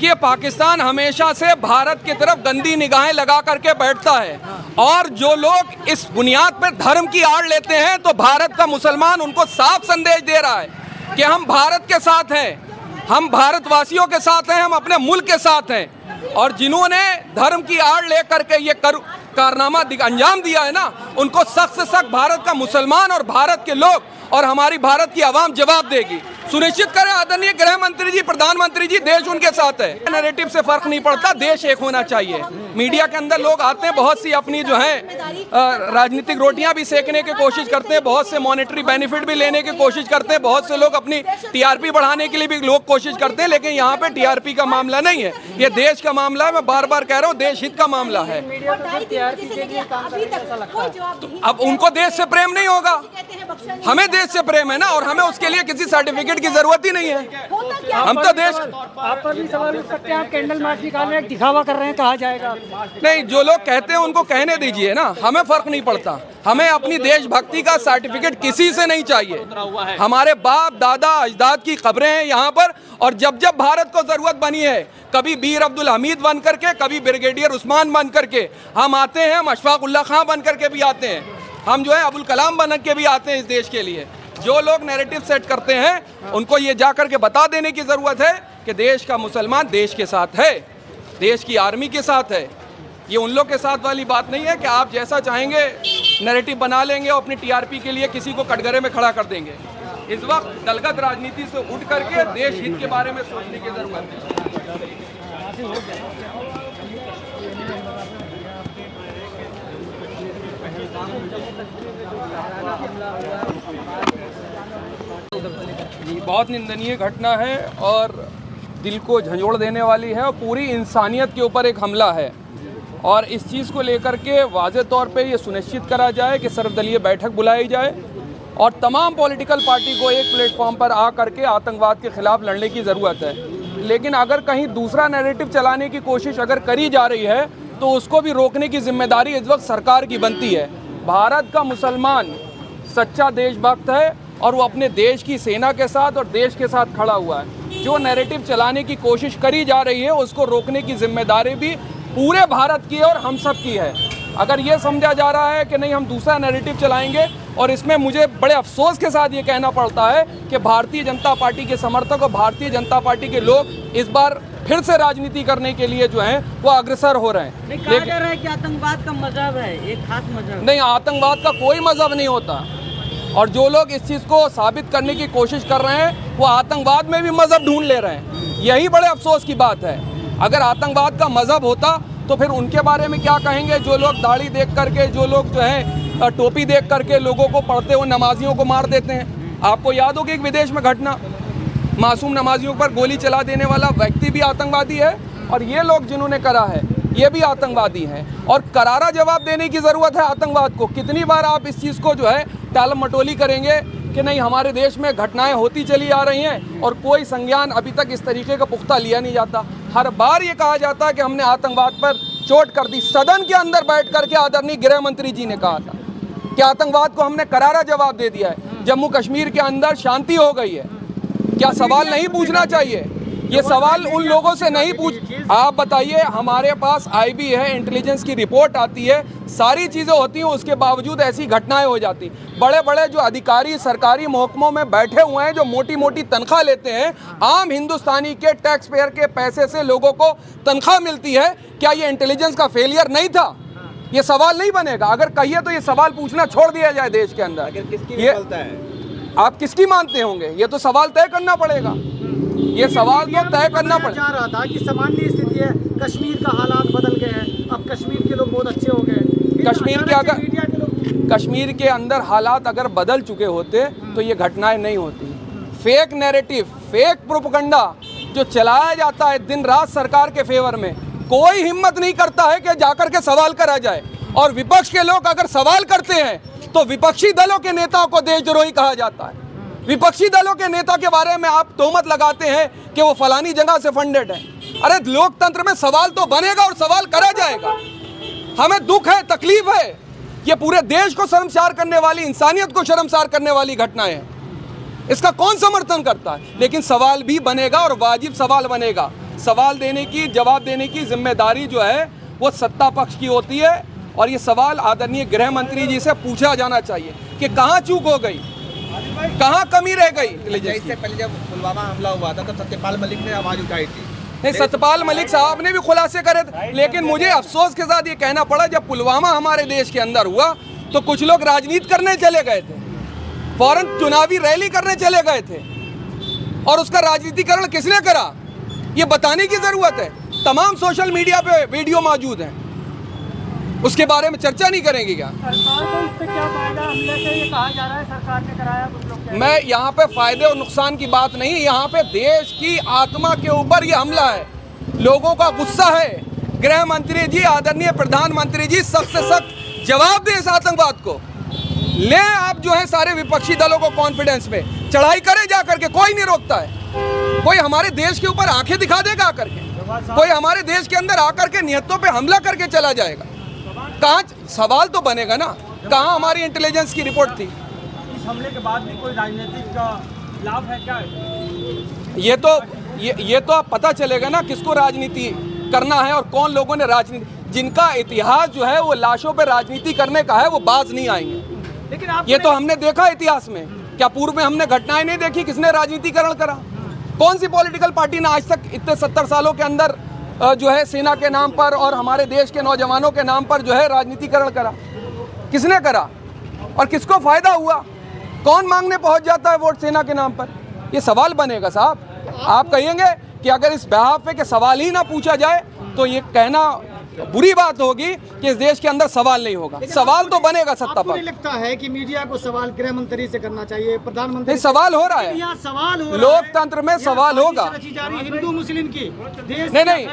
देखिए, पाकिस्तान हमेशा से भारत की तरफ गंदी निगाहें लगा करके बैठता है और जो लोग इस बुनियाद पर धर्म की आड़ लेते हैं तो भारत का मुसलमान उनको साफ संदेश दे रहा है कि हम भारत के साथ हैं, हम भारतवासियों के साथ हैं, हम अपने मुल्क के साथ हैं। और जिन्होंने धर्म की आड़ ले करके ये कारनामा अंजाम दिया है ना, उनको सख्त से सख्त भारत का मुसलमान और भारत के लोग और हमारी भारत की आवाम जवाब देगी। सुनिश्चित करें आदरणीय गृह मंत्री जी, प्रधानमंत्री जी, देश उनके साथ है। नैरेटिव से फर्क नहीं पड़ता, देश एक होना चाहिए। मीडिया के अंदर लोग आते हैं, बहुत सी अपनी जो है राजनीतिक रोटियां भी सेकने की कोशिश करते हैं, बहुत से मॉनेटरी बेनिफिट भी लेने की कोशिश करते हैं, बहुत से लोग अपनी टीआरपी बढ़ाने के लिए भी लोग कोशिश करते हैं। लेकिन यहाँ पे टीआरपी का मामला नहीं है, ये देश का मामला है। मैं बार बार कह रहा हूँ, देश हित का मामला है। तो अब उनको देश से प्रेम नहीं होगा, हमें देश से प्रेम है ना, और हमें उसके लिए किसी सर्टिफिकेट की जरूरत ही नहीं है। हम तो देश, आप पर भी सवाल उठ सकते हैं, आप कैंडल मार्च निकाल रहे हैं, दिखावा कर रहे हैं, कहा जाएगा नहीं। जो लोग कहते हैं उनको कहने दीजिए ना, हमें फर्क नहीं पड़ता। हमें अपनी देशभक्ति का सर्टिफिकेट किसी से नहीं चाहिए। हमारे बाप दादा अजदाद की खबरें हैं यहाँ पर, और जब जब भारत को जरूरत बनी है, कभी बीर अब्दुल हमीद बन करके, कभी ब्रिगेडियर उस्मान बन करके हम आते हैं, हम अशफाक उल्लाह खां बन करके भी आते हैं, हम जो है अबुल कलाम बन के भी आते हैं इस देश के लिए। जो लोग नैरेटिव सेट करते हैं उनको ये जा करके बता देने की ज़रूरत है कि देश का मुसलमान देश के साथ है, देश की आर्मी के साथ है। ये उन लोग के साथ वाली बात नहीं है कि आप जैसा चाहेंगे नैरेटिव बना लेंगे और अपनी टीआरपी के लिए किसी को कटघरे में खड़ा कर देंगे। इस वक्त दलगत राजनीति से उठ करके देश हित के बारे में सोचने की ज़रूरत है। बहुत निंदनीय घटना है और दिल को झंझोड़ देने वाली है और पूरी इंसानियत के ऊपर एक हमला है। और इस चीज़ को लेकर के वाज़े तौर पे ये सुनिश्चित करा जाए कि सर्वदलीय बैठक बुलाई जाए और तमाम पॉलिटिकल पार्टी को एक प्लेटफॉर्म पर आ करके आतंकवाद के खिलाफ लड़ने की ज़रूरत है। लेकिन अगर कहीं दूसरा नैरेटिव चलाने की कोशिश अगर करी जा रही है तो उसको भी रोकने की जिम्मेदारी इस वक्त सरकार की बनती है। भारत का मुसलमान सच्चा देशभक्त है और वो अपने देश की सेना के साथ और देश के साथ खड़ा हुआ है। जो नैरेटिव चलाने की कोशिश करी जा रही है उसको रोकने की जिम्मेदारी भी पूरे भारत की है और हम सब की है। अगर ये समझा जा रहा है कि नहीं हम दूसरा नैरेटिव चलाएंगे, और इसमें मुझे बड़े अफसोस के साथ ये कहना पड़ता है कि भारतीय जनता पार्टी के समर्थक और भारतीय जनता पार्टी के लोग इस बार फिर से राजनीति करने के लिए जो है वो अग्रसर हो रहे हैं। कहा जा रहा है कि आतंकवाद का मजहब है, एक खास मजहब नहीं, आतंकवाद का कोई मजहब नहीं होता। और जो लोग इस चीज़ को साबित करने की कोशिश कर रहे हैं वो आतंकवाद में भी मजहब ढूंढ ले रहे हैं। यही बड़े अफसोस की बात है। अगर आतंकवाद का मजहब होता तो फिर उनके बारे में क्या कहेंगे, जो लोग दाढ़ी देख करके, जो लोग जो है टोपी देख करके लोगों को पढ़ते हुए नमाजियों को मार देते हैं। आपको याद होगी एक विदेश में घटना, मासूम नमाजियों पर गोली चला देने वाला व्यक्ति भी आतंकवादी है और ये लोग जिन्होंने करा है ये भी आतंकवादी हैं। और करारा जवाब देने की ज़रूरत है आतंकवाद को। कितनी बार आप इस चीज़ को जो है टाल मटोली करेंगे कि नहीं हमारे देश में घटनाएं होती चली आ रही हैं और कोई संज्ञान अभी तक इस तरीके का पुख्ता लिया नहीं जाता। हर बार ये कहा जाता है कि हमने आतंकवाद पर चोट कर दी। सदन के अंदर बैठ करके आदरणीय गृह मंत्री जी ने कहा था कि आतंकवाद को हमने करारा जवाब दे दिया है। जम्मू कश्मीर के अंदर शांति हो गई है। क्या सवाल नहीं पूछना चाहिए? ये सवाल उन लोगों से नहीं पूछ, आप बताइए। हमारे पास आईबी है, इंटेलिजेंस की रिपोर्ट आती है, सारी चीज़ें होती हैं, उसके बावजूद ऐसी घटनाएं हो जाती। बड़े बड़े जो अधिकारी सरकारी महकमों में बैठे हुए हैं, जो मोटी मोटी तनख्वाह लेते हैं, आम हिंदुस्तानी के टैक्स पेयर के पैसे से लोगों को तनख्वाह मिलती है, क्या ये इंटेलिजेंस का फेलियर नहीं था? ये सवाल नहीं बनेगा। अगर कहिए तो ये सवाल पूछना छोड़ दिया जाए देश के अंदर। ये आप किसकी मानते होंगे? ये तो सवाल तय करना पड़ेगा। ये सवाल तो तय करना पड़ेगा। जा रहा था कि सामान्य स्थिति है, कश्मीर का हालात बदल गए हैं, अब कश्मीर के लोग बहुत अच्छे हो गए। कश्मीर के अंदर हालात अगर बदल चुके होते तो ये घटनाएं नहीं होती। फेक नैरेटिव, फेक प्रोपेगेंडा जो चलाया जाता है दिन रात सरकार के फेवर में, कोई हिम्मत नहीं करता है कि जाकर के सवाल करा जाए। और विपक्ष के लोग अगर सवाल करते हैं तो विपक्षी दलों के नेताओं को देशद्रोही कहा जाता है। विपक्षी दलों के नेता के बारे में आप तोहमत लगाते हैं कि वो फलानी जगह से फंडेड है। अरे लोकतंत्र में सवाल तो बनेगा और सवाल करा जाएगा। हमें दुख है, तकलीफ है, ये पूरे देश को शर्मसार करने वाली, इंसानियत को शर्मसार करने वाली घटनाएं हैं। इसका कौन समर्थन करता है? लेकिन सवाल भी बनेगा और वाजिब सवाल बनेगा। सवाल देने की, जवाब देने की जिम्मेदारी जो है वो सत्ता पक्ष की होती है। और ये सवाल आदरणीय गृह मंत्री जी से पूछा जाना चाहिए कि कहाँ चूक हो गई, कहाँ कमी रह गई इंटेलिजेंस की। इससे पहले जब पुलवामा हमला हुआ था तब सत्यपाल मलिक ने आवाज उठाई थी। नहीं, सत्यपाल मलिक साहब ने भी खुलासे करे थे, लेकिन मुझे अफसोस के साथ ये कहना पड़ा जब पुलवामा हमारे देश के अंदर हुआ तो कुछ लोग राजनीति करने चले गए थे, फौरन चुनावी रैली करने चले गए थे, और उसका राजनीतिकरण किसने करा ये बताने की जरूरत है। तमाम सोशल मीडिया पे वीडियो मौजूद हैं, उसके बारे में चर्चा नहीं करेंगे क्या? सरकार को इससे क्या फायदा? हमले से ये कहा जा रहा है सरकार ने कराया, कुछ लोग कह रहे हैं। मैं यहाँ पे फायदे और नुकसान की बात नहीं, यहाँ पे देश की आत्मा के ऊपर ये हमला है, लोगों का गुस्सा है। गृह मंत्री जी, आदरणीय प्रधानमंत्री जी, सख्त से सख्त जवाब दें इस आतंकवाद को। ले आप जो है सारे विपक्षी दलों को कॉन्फिडेंस में चढ़ाई करें जा करके, कोई नहीं रोकता है। कोई हमारे देश के ऊपर आंखें दिखा देगा आकर के, कोई हमारे देश के अंदर आकर के नियतों पे हमला करके चला जाएगा? कहाँ सवाल तो बनेगा ना, कहाँ हमारी इंटेलिजेंस की रिपोर्ट थी? इस हमले के बाद भी कोई राजनीतिक लाभ है क्या? ये तो अब पता चलेगा ना किसको राजनीति करना है और कौन लोगों ने राजनीति, जिनका इतिहास जो है वो लाशों पे राजनीति करने का है, वो बाज नहीं आएंगे। लेकिन आप ये तो हमने देखा इतिहास में, क्या पूर्व में हमने घटनाएं नहीं देखी किसने राजनीतिकरण करा? कौन सी पॉलिटिकल पार्टी ने आज तक इतने 70 सालों के अंदर जो है सेना के नाम पर और हमारे देश के नौजवानों के नाम पर जो है राजनीतिकरण करा? किसने करा और किसको फायदा हुआ? कौन मांगने पहुंच जाता है वोट सेना के नाम पर? ये सवाल बनेगा साहब। आप कहेंगे कि अगर इस बिहाफ पे के सवाल ही ना पूछा जाए तो ये कहना बुरी बात होगी कि इस देश के अंदर सवाल नहीं होगा। सवाल तो बनेगा सत्ता आपको पर। नहीं लगता है कि मीडिया को सवाल गृह मंत्री से करना चाहिए, प्रधानमंत्री? नहीं, सवाल हो रहा है, यहाँ सवाल हो रहा है। लोकतंत्र में सवाल होगा। रची जा रही है हिंदू मुस्लिम की, देश नहीं,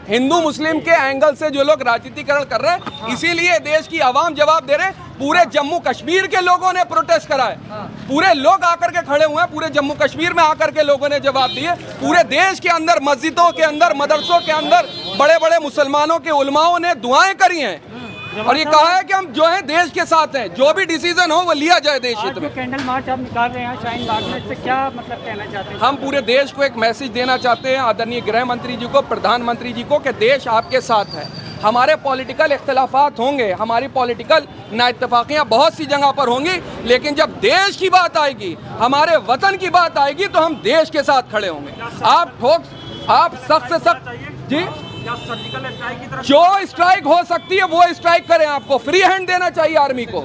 हिंदू मुस्लिम के एंगल से जो लोग राजनीतिकरण कर रहे हैं, इसीलिए देश की आवाम जवाब दे रहे हैं। पूरे जम्मू कश्मीर के लोगों ने प्रोटेस्ट करा है, पूरे लोग आकर के खड़े हुए हैं, पूरे जम्मू कश्मीर में आकर के लोगों ने जवाब दिए। पूरे देश के अंदर मस्जिदों के अंदर, मदरसों के अंदर बड़े बड़े मुसलमानों के उलमाओं ने दुआएं करी हैं और ये कहा है कि हम जो है देश के साथ हैं, जो भी डिसीजन हो वो लिया जाए देश हित में। कैंडल मार्च आप निकाल रहे हैं शाहीन बाग में, इससे क्या मतलब कहना चाहते हैं? हम पूरे देश को एक मैसेज देना चाहते हैं, आदरणीय गृह मंत्री जी को, प्रधानमंत्री जी को, कि देश आपके साथ है। हमारे पॉलिटिकल इख्तलाफात होंगे, हमारी पॉलिटिकल नाइत्तफाकियाँ बहुत सी जगह पर होंगी, लेकिन जब देश की बात आएगी, हमारे वतन की बात आएगी, तो हम देश के साथ खड़े होंगे। आप सख्त से सख्त जी सर्जिकल स्ट्राइक की तरफ जो स्ट्राइक हो सकती है वो स्ट्राइक करें। आपको फ्री हैंड देना चाहिए आर्मी को।